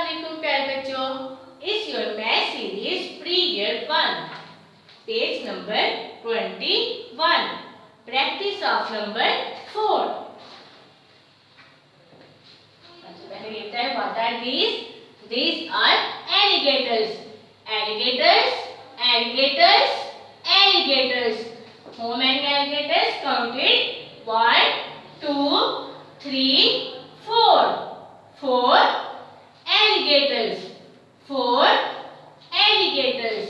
वालेकुम प्यारे बच्चों। Is your math series pre year 1 page number 21 practice of number 4। पहले लिखता है what are these are alligators alligators alligators alligators. How many alligators? Counted 1 2 3 4 4 alligators 4 alligators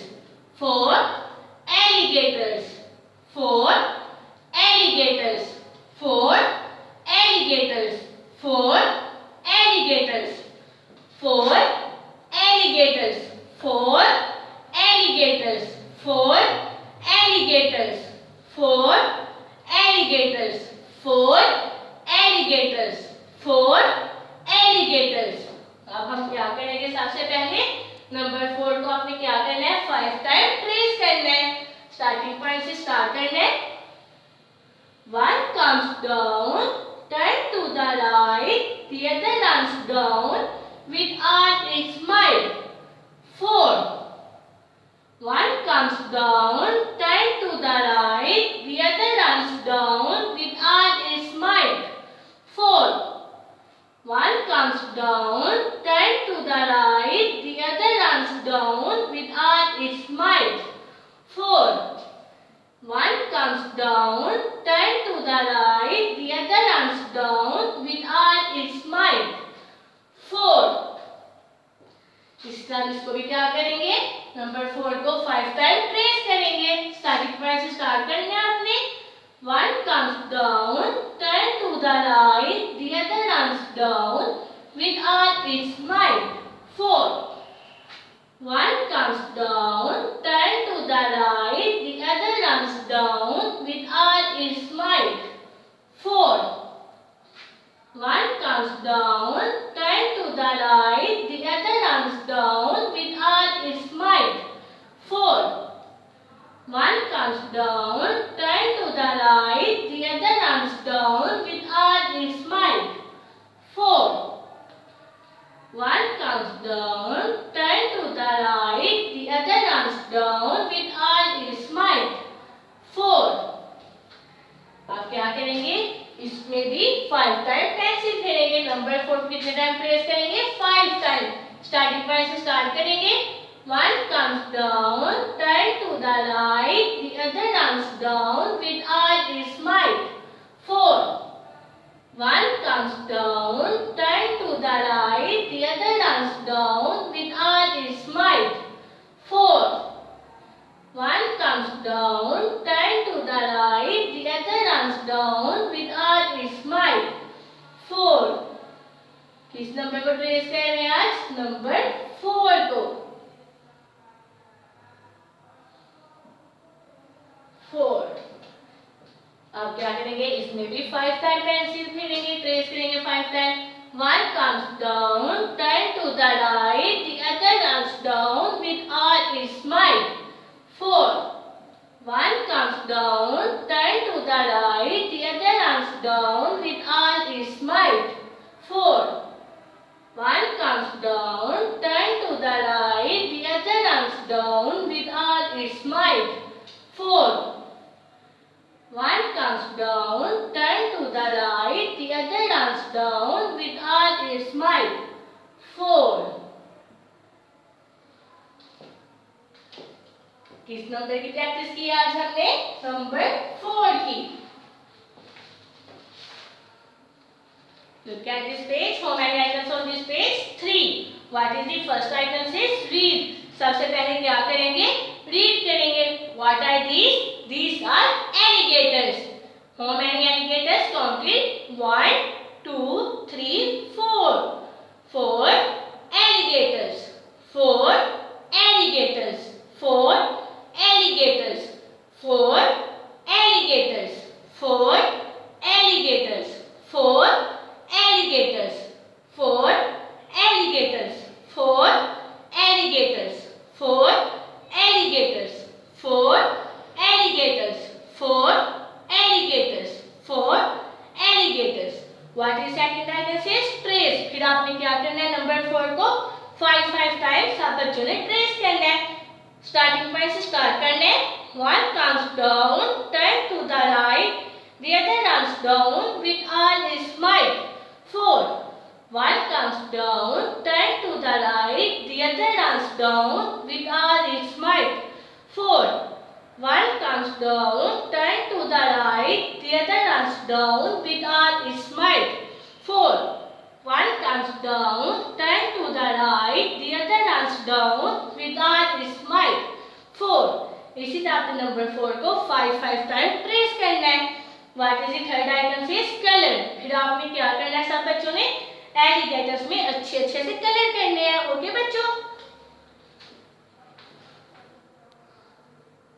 4 alligators 4 alligators 4 alligators 4 alligators 4 alligators 4 alligators 4 alligators 4 alligators 4 alligators 4 alligators। अब हम क्या करेंगे? सबसे पहले number 4 को आपने क्या करना है? 5 टाइम ट्रेस करना है। स्टार्टिंग पॉइंट से स्टार्ट करना है। 1 comes down, turn to the right, the other runs down with all its might. 4 1 comes down, turn to the right, the other runs down with all its might. 4 1 comes down, turn to the right, the other runs down with all its might. 4 1 comes down, turn to the right, the other runs down with all its might. 4 इस तरह इसको भी क्या करेंगे? Number 4 को 5 time trace करेंगे। Starting point से start करना है आपने। 1 comes down, turn to the right, the other runs down with all its might. 4 1 comes down, turn to the right, the other runs down with all its might. 4 1 comes down, turn to the right, the other runs down with all its might. 4 1 comes down, turn to the right, the other runs down with all its might. 4 1 comes down, turn to the right, the other runs down with all its might. 4 आप क्या करेंगे? इसमें भी 5 time pencil फेरेंगे। Number 4 कितने time press करेंगे? 5 time. Starting point से start करेंगे। 1 comes down, turn to the right, the other runs down with all its might. 4 1 comes down, turn to the right, the other runs down with all its might. 4 1 comes down, turn to the right, the other runs down with all its might. 4 किस number को trace कर रहे हैं आज? Number 4 को। 4 अब क्या करेंगे? इसमें भी 5 टाइम पेंसिल फेरेंगे, ट्रेस करेंगे 5 time. 1 comes down, turn to the right, the other runs down with all its might. 4 1 comes down, turn to the right, the other runs down with all its might. 4 1 comes down, turn to the right, the other runs down with all its might. 4 1 comes down, turn to the right, the other runs down with all its might. 4 किस number की practice की आज हमने? Number 4 की। Look at this page. How many items on this page? 3. What is the first item? Says read. सबसे पहले क्या करेंगे? Read करेंगे। What are these? These are alligators. How many alligators? Counted 1 2 3 4. 4 alligators. 4 alligators. 4 alligators. 4 alligators. 4 alligators. 4 alligators. 4 alligators. 4 alligators. 4 alligators. 4 alligators. 4 alligators. 4 alligators. What is second item? Says trace. फिर आपने क्या करना है? नंबर 4 को 5 टाइम्स सब बच्चों ने ट्रेस करना है। स्टार्टिंग पॉइंट से स्टार्ट करना है। 1 comes down, turn to the right, the other runs down with all its might. 4 1 comes down, turn to the right, the other runs down with all its might. 4 1 comes down, turn to the right, the other runs down with all its might. 4 1 comes down, turn to the right, the other runs down with all its might. 4 इसी तरह आपने number 4 को 5 time trace करना है। What is the third item से colour. फिर आपने क्या करना है सब बच्चों ने एलिगेटर्स में अच्छे से कलर करने हैं। ओके बच्चों।